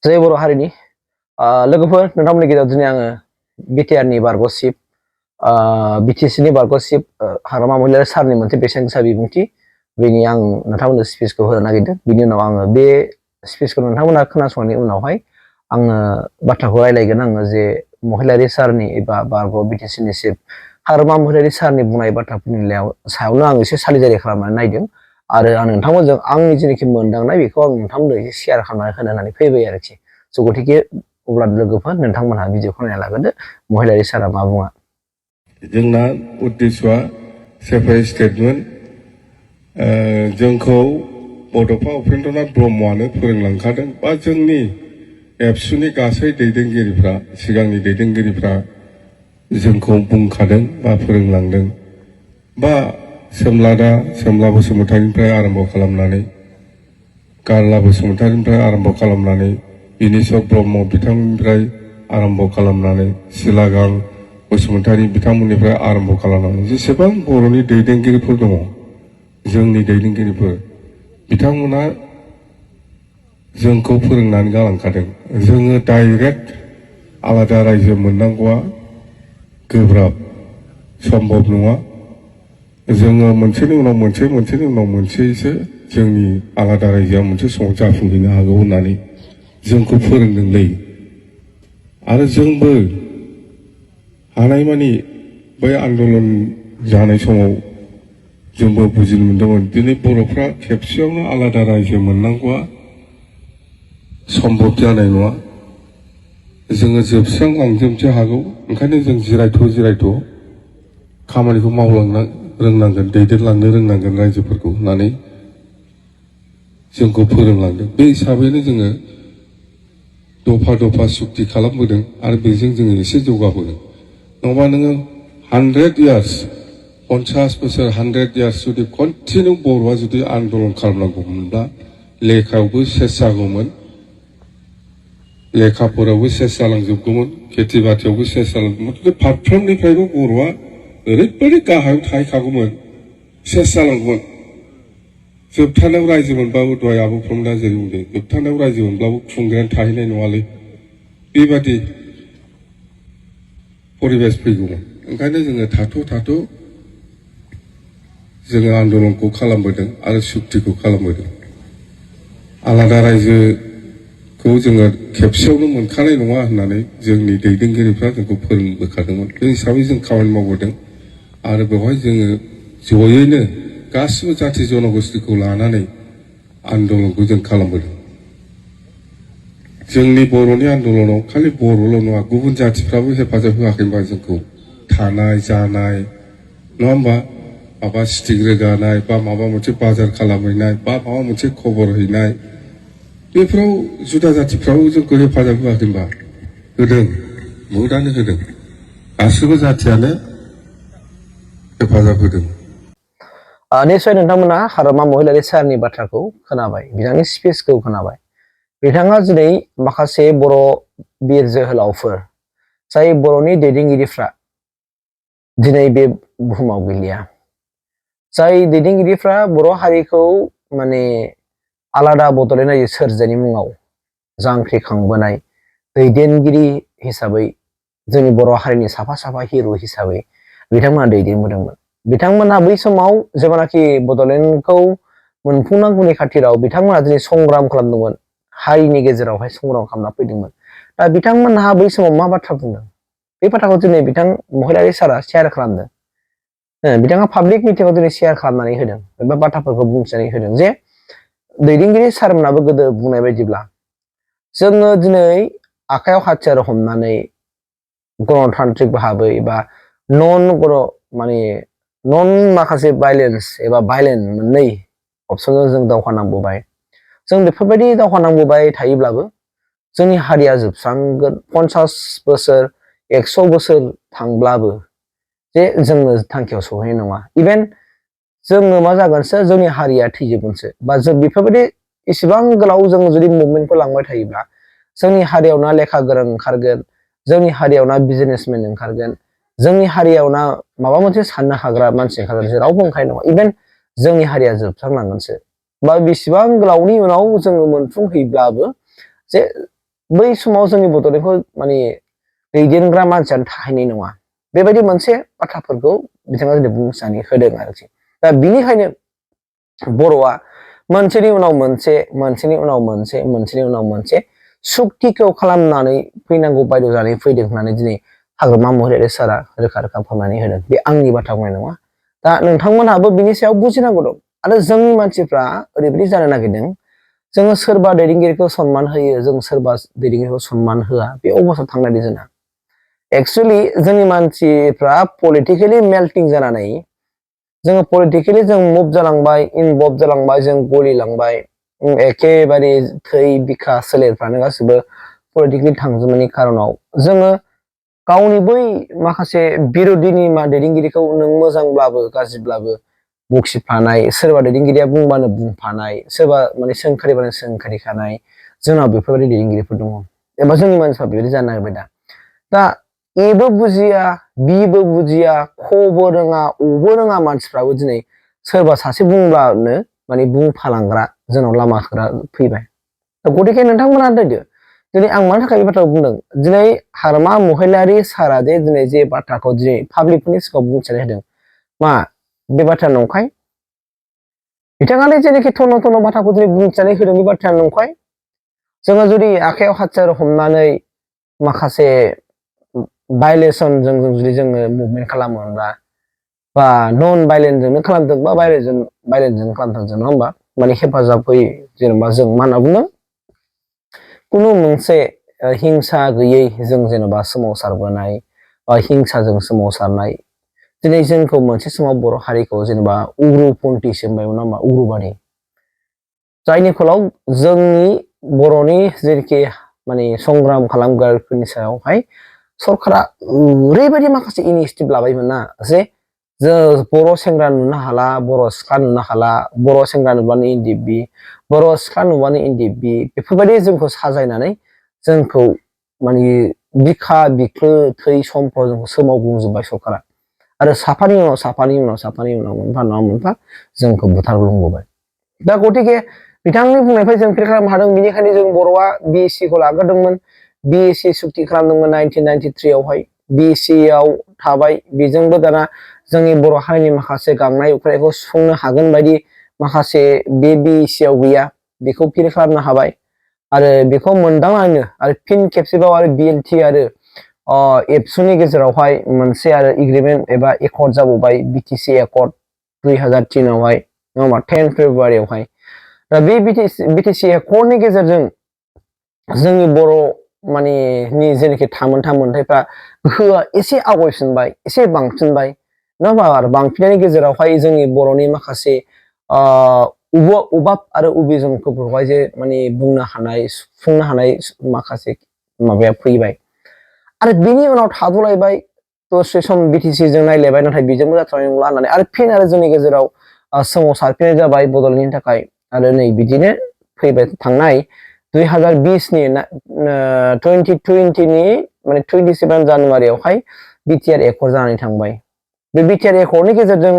जय बर' हारिनि लोगोफोर नोंथांमोननि गेजेराव दिनै आङो बिटिआरनि बारग'सिप बिटिसिनि बारग'सिप हाग्रामा महिलारि सारनि मोनसे बेसेन गोसा बिबुंथि बेनि आं नोंथांमोननो स्पिचखौ होनो नागिरदों। बिनि उनाव आङो बे स्पिचखौ नोंथांमोना खोनासंनायनि उनावहाय आङो बाथ्राखौ रायलायगोन आङो जे महिलारि सारनि एबा बारग' बिटिसिनि चिफ हाग्रामा महिलारि सारनि बुंनाय बाथ्राफोरनि सायावनो आं एसे सालिजारि खालामनानै नायदों आरो आं नोंथांमोनजों आंनि जेनाखि मोनदांनाय बेखौ आं नोंथांमोननो एसे शेयार खालामनानै होनो होननानै फैबाय आरोखि। स' गतिके अब्ला लोगोफोर नोंथांमोनहा भिडिअखौ नायना लाग्रोदो महिलारि सारा मा बुङा। जोंना उद्देश्यआ सेपारेट स्टेटमेन्ट जोंखौ बड'फा उपेन्द्रनाथ ब्रह्मआनो फोरोंलांखादों बा जोंनि एबसुनि गासै दैदेनगिरिफ्रा सिगांनि दैदेनगिरिफ्रा जोंखौ बुंखादों बा फोरोंलांदों बा सोमला बसुमतारीनिफ्राय आरम्भ खालामनानै गारला बसुमतारीनिफ्राय आरम्भ खालामनानै बिनेश्वर ब्रह्म बिथांनिफ्राय आरम्भ खालामनानै सिलागां बसुमतारी बिथांमोननिफ्राय आरम्भ खालामनानै जेसेबां बर'नि दैदेनगिरिफोर दङ जोंनि दैदेनगिरिफोर बिथांमोना जोंखौ फोरोंनानै गालांखादों। जोङो डाइरेक्ट आलादा रायजो मोननांगौआ गोब्राब सम्भब नङा। जोङो मोनसेनि उनाव मोनसेसो जोंनि आलादा रायजोआ मोनसे समाव जाफुंहैनो हागौ होननानै जोंखौ फोरोंदोंलै आरो जोंबो हानायमानि बै आन्दलन जानाय समाव जोंबो बुजिनो मोनदोंमोन दिनै बर'फ्रा खेबसेयावनो आलादा रायजो मोननांगौआ सम्भब जानाय नङा। जोङो जोबस्रांलांजोबनो हागौ ओंखायनो जों जिरायथ' खामानिखौ मावलांनो रोंनांगोन दैदेनलांनो रोंनांगोन रायजोफोरखौ होननानै जोंखौ फोरोंलांदों। बे हिसाबैनो जोङो दफा सुक्ति खालामबोदों आरो बेजों जोङो एसे जौगाबोदों। नङाबा नोङो 100 इयार्स 50 बोसोर 100 इयार्स जुदि कन्टिनिउ बर'आ जुदि आन्दलन खालामनांगौमोनब्ला लेखायावबो सेस जागौमोन, लेखाफोरावबो सेस जालांजोबगौमोन, खेथि बाथियावबो सेस जालांगौमोन, फारफ्रोमनिफ्रायबो बर'आ ओरैबायदि गाहायाव थाहैखागौमोन, सेस जालांगौमोन। जोबथानायाव रायजो मोनबाबो दहाय आब' प्रमदा जेरै बुंदों जोबथानायाव रायजो मोनब्लाबो खुंग्रायानो थाहैनाय नङालै बेबादि परिबेस फैगौमोन। ओंखायनो जोङो थाथ' जोङो आन्दलनखौ खालामबोदों आरो सुक्तिखौ खालामबोदों। आलादा रायजोखौ जोङो खेबसेयावनो मोनखानाय नङा होननानै जोंनि दैदेनगिरिफ्रा जोंखौ फोरोंबोखादोंमोन। बे हिसाबै जों खामानि मावबोदों आरो बेवहाय जोङो जयैनो गासिबो जाथि जनगोष्ठीखौ लानानै आन्दलनखौ जों खालामबोदों। जोंनि बर'नि आन्दलनाव खालि बर'ल' नङा गुबुन जाथिफ्राबो हेफाजाब होआखैबा जोंखौ थानाय जानाय नङा होमबा माबा स्टिक रोगानाय बा माबा मोनसे बाजार खालामहैनाय बा माबा मोनसे खबर हैनाय बेफोराव जुदा जाथिफ्राबो जोंखौ हेफाजाब होआखैबा होदों, बहुतानो होदों। गासिबो जाथियानो हेफाजाब होदों। निश्चय नोंथांमोना हाग्रामा महिलारि सारनि बाथ्राखौ खोनाबाय, बिथांनि स्पिचखौ खोनाबाय। बिथाङा दिनै माखासे बर' बिर जोहोलावफोर जाय बर'नि दैदेनगिरिफ्रा दिनै बे बुहुमाव गैलिया, जाय दैदेनगिरिफ्रा बर' हारिखौ माने आलादा बड'लेण्ड रायजो सोरजिनायनि मुङाव जांख्रिखांबोनाय दैदेनगिरि हिसाबै जोंनि बर' हारिनि साफा हिर' हिसाबै बिथांमोना दैदेनबोदोंमोन। बिथांमोना बै समाव जेब्लानाखि बड'लेण्डखौ मोनफुंनांगौनि खाथिराव बिथांमोना दिनै संग्राम खालामदोंमोन, हारिनि गेजेरावहाय संग्राम खालामना फैदोंमोन। दा बिथांमोनहा बै समाव मा बाथ्रा बुंदों बे बाथ्राखौ दिनै बिथां महिलारि सारा शेयार खालामदों। बिथाङा पाब्लिक मिटिङाव दिनै शेयार खालामनानै होदों एबा बाथ्राफोरखौ बुंथिनानै होदों जे दैदेनगिरि सारमोनाबो गोदो बुंनाय बायदिब्ला जोङो दिनै आखायाव हाथियार हमनानै गणतान्त्रिक भाबै बा नन माखासे भाइलेन्स एबा भाइलेन्ट मोननै अपसनजों जों दावहा नांबोबाय। जों बेफोरबायदि दावहा नांबोबाय थायोब्लाबो जोंनि हारिया जोबस्रांगोन। 50 बोसोर 100 बोसोर थांब्लाबो जे जोङो थांखियाव सहैनाय नङा। इभेन जोङो मा जागोनसो जोंनि हारिया थैजोबगोनसो। बा जों बेफोरबायदि इसेबां गोलाव जों जुदि मुभमेन्टखौ लांबाय थायोब्ला जोंनि हारियाव ना लेखा गोरों ओंखारगोन, जोंनि हारियाव ना बिजनेसमेन ओंखारगोन, जोंनि हारियाव ना माबा मोनसे साननो हाग्रा मानसि ओंखारगोन, रावबो ओंखारनाय नङा। इभेन जोंनि हारिया जोबस्रांलांगोनसो। बा बेसेबां गोलावनि उनाव जोङो मोनफुंहैब्लाबो जे बै समाव जोंनि बड'लेण्डखौ माने दैदेनग्रा मानसियानो थाहैनाय नङा बेबायदि मोनसे बाथ्राफोरखौ बिथाङा दिनै बुंनानै होदों आरोखि दा बिनिखायनो बर'आ मोनसेनि उनाव मोनसे मोनसेनि उनाव मोनसे मोनसेनि उनाव मोनसे सुक्तिखौ खालामनानै फैनांगौ बायद' जानानै फैदों होननानै दिनै हाग्रामा महिलारि सारा रोखा रोखा फोरमायनानै होदों बे आंनि बाथ्रा बुंनाय नङा दा नोंथांमोनहाबो बिनि सायाव बुजिनांगौ दं आरो जोंनि मानसिफ्रा ओरैबायदि जानो नागिरदों जोङो सोरबा दैदेनगिरिखौ सनमान होयो जों सोरबा दैदेनगिरिखौ सनमान होआ बे अबस्थायाव थांनायदि जोंना एक्चुअलि जोंनि मानसिफ्रा पलिटिकेलि मेल्टिं जानानै जोङो पलिटिकेलि जों मुभ जालांबाय इनभल्भ जालांबाय जों गलिलांबाय एखेबारे थै बिखा सोलेरफ्रानो गासिबो पलिटिकेलि थांजोबनायनि खारनाव जोङो गावनि बै माखासे बिर'दिनि दैदेनगिरिखौ नों मोजांब्लाबो गाज्रिब्लाबो बखिफानाय सोरबा दैदेनगिरिया बुंबानो बुंफानाय सोरबा माने सोंखारिबानो सोंखारिखानाय जोंनाव बेफोरबायदि दैदेनगिरिफोर दङ एबा जोंनि मानसिफ्रा बेबायदि जानो नागिरबाय दा एबो बुजिया बिबो बुजिया खबो रोङा अबो रोङा मानसिफ्राबो दिनै सोरबा सासे बुंब्लानो माने बुंफालांग्रा जोंनाव लामाफोरा फैबाय गतिके नोंथांमोना नायदो दिनै आं मानि थाखाय बे बाथ्राखौ बुंदों दिनै हाग्रामा महिलारि सारा दिनै जे बाथ्राखौ दिनै पाब्लिकनि सिगाङाव बुंथिनानै होदों मा बे बाथ्राया नंखाय बिथाङानो जेनोखि थन' थन' बाथ्राखौ दिनै बुंथिनानै होदों बे बाथ्राया नंखाय जोङो जुदि आखायाव हाथियार हमनानै माखासे भायलेसनजों जुदि जोङो मुभमेन्ट खालामोब्ला बा नन भायलेन्टजोंनो खालामदों बा भायलेन्टजों खालामदों नङा होमबा माने हेफाजाब होयो जेनेबा जों मा होनना बुङो कुनु मोनसे हिंसा गैयै जों जेनेबा सोमावसारबोनाय बा हिंसाजों सोमावसारनाय दिनै जोंखौ मोनसे समाव बर' हारिखौ जेनेबा उग्रपन्थिसो होनबायमोन नङा होमबा उग्रबादि जायनि फलाव जोंनि बर'नि जेनोखि माने संग्राम खालामग्राफोरनि सायावहाय सरकारा ओरैबायदि माखासे इनिसियेटिभ लाबायमोन ना जे जों बर' सेंग्रा नुनो हाला बर' सिख्ला नुनो हाला बर' सेंग्रा नुबानो इनडिएफबि बर' सिख्ला नुबानो इनडिएफबि बेफोरबायदि जोंखौ साजायनानै जोंखौ माने बिखा बिख्लो थै समफ्राव जोंखौ सोमावग्लुंजोब्बाय सरकारा आरो साफानि उनाव साफानि उनाव साफानि उनाव मोनफा नङा मोनफा जोंखौ बुथारग्लुंबोबाय दा गतिके बिथांनि बुंनायनिफ्राय जों क्लियार खालामनो हादों बेनिखायनो जों बर'आ BSc खौ लाग्रोदोंमोन BSc सुक्ति खालामदोंमोन 1993 आवहाय BSc आव थाबाय बेजोंबो दाना जोंनि बर' हारिनि माखासे गांनाय उखैनायखौ सुफुंनो हागोन बायदि माखासे बे BSc आव गैया बेखौ क्लियार खालामनो हाबाय आरो बेखौ मोनदांनानै आरो फिन खेबसेबाव आरो BLT आरो एबसुनि गेजेरावहाय मोनसे आरो एग्रिमेन्ट एबा एकर्ड जाबावबाय BTC एकर्ड 2003 आवहाय नङा होमबा 10 फेब्रुवारियावहाय दा बे BTC एकर्डनि गेजेरजों जोंनि बर' माने नि जेनोखि थामोनथा मोनथायफ्रा गोहोआ एसे आवगायफिनबाय एसे बांफिनबाय नङा होमबा आरो बांफिननायनि गेजेरावहाय जोंनि बर'नि माखासे उबाब आरो उबिजनफोरखौहाय जे माने बुंनो हानाय सुफुंनो हानाय माखासे माबाया फैबाय आरो बिनि उनाव थाद'लायबाय दसे सम BTC जों नायलायबाय नाथाय बेजोंबो जाथारनाय नंला होननानै आरो फिन आरो जोंनि गेजेराव सोमावसारफिननाय जाबाय बड'लेण्डनि थाखाय आरो नै बिदिनो फैबाय थांनाय 2020 नि 2020 नि माने 27 जानुवारियावहाय बिटिआर एकर्ड जानानै थांबाय बे बिटिआर एकर्डनि गेजेरजों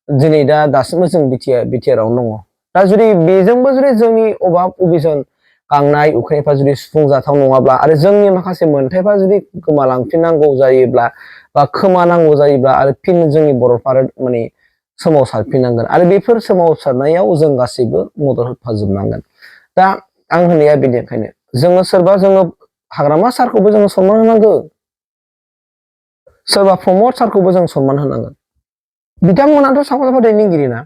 दिनै दासिमबो जों बिटिआर आवनो दङ दा जुदि बेजोंबो जुदि जोंनि अभाब उबिजन गांनाय उखैनायफ्रा जुदि सुफुंजाथाव नङाब्ला आरो जोंनि माखासे मोनथायफ्रा जुदि गोमालांफिननांगौ जायोब्ला बा खोमानांगौ जायोब्ला आरो फिन जोंनि बर'फ्रा माने सोमावसारफिननांगोन आरो बेफोर सोमावसारनायाव जों गासैबो मदद होफाजोबनांगोन दा आं होननाया बेनिखायनो जोङो सोरबा जोङो हाग्रामा सारखौबो जोङो सनमान होनांगौ सोरबा प्रमद सारखौबो जों सनमान होनांगोन बिथांमोनाथ' साफा साफा दैदेनगिरि ना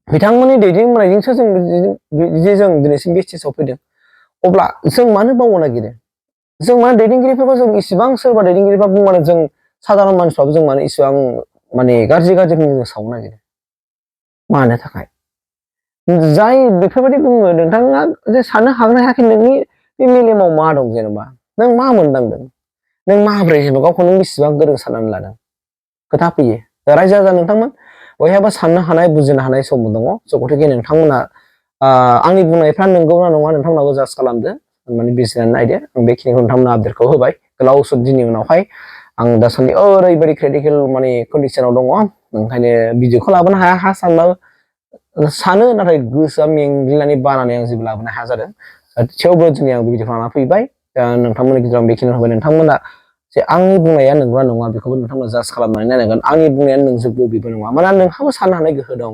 बिथांमोननि दैदेनबोनायजोंसो जों दिनैसिम बे स्टेजाव फैदों अब्ला जों मानो बावनो नागिरो जों माने दैदेनगिरिफोरखौ जों इसिबां सोरबा दैदेनगिरिफ्रा बुंबानो जों साधारन मानसिफ्राबो जों माने इसिबां माने गाज्रि जों सावनो नागिरो मानो थाखाय जाय बेफोरबायदि बुङो नोंथाङा जे साननो हागोन हायाखै नोंनि बे मेलेमाव मा दं जेनेबा नों मा मोनदांदों नों माबोरै जेनेबा गावखौ नों बेसेबां गोरों साननानै लादों खोथा फैयो रायजो राजा नोंथांमोन बयहाबो साननो हानाय बुजिनो हानाय सम दङ गतिके नोंथांमोना आंनि बुंनायफ्रा नंगौना नङा नोंथांमोनाबो जाज खालामदो माने बिजिरनानै नायदो आं बेखिनिखौ नोंथांमोना आपडेटखौ होबाय गोलाव दिननि उनावहाय आं दासान्दि ओरैबायदि क्रिटिकेल माने कन्डिसनाव दङ ओंखायनो भिडिअखौ लाबोनो हाया सानबाबो सानो नाथाय गोसोआ मेंग्लिनानै बानानै आं जेबो लाबोनो हाया जादों थेवबो दिनै आं बेबायदि खालामना फैबाय नोंथांमोननि गेजेराव बेखिनियाव होबाय नोंथांमोना जे आंनि बुंनाया नंगौना नङा बेखौबो नोंथांमोना जाज खालामनानै नायनांगोन आंनि बुंनाया नोंजोबगौ बेबो नङा मानोना नोंहाबो साननो हानाय गोहो दं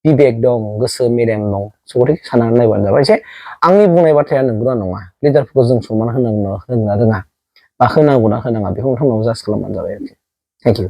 बिबेक दं गोसो मेलेम दं गथिखे साननानै नायबानो जाबाय जे आंनि बुंनाय बाथ्राया नंगौना नङा लिडारफोरखौ जों सनमान होनांगौ रोङा बा होनांगौ ना होनाङा बेखौ नोंथांमोनाव जाज खालामबानो जाबाय आरोखि थेंक इउ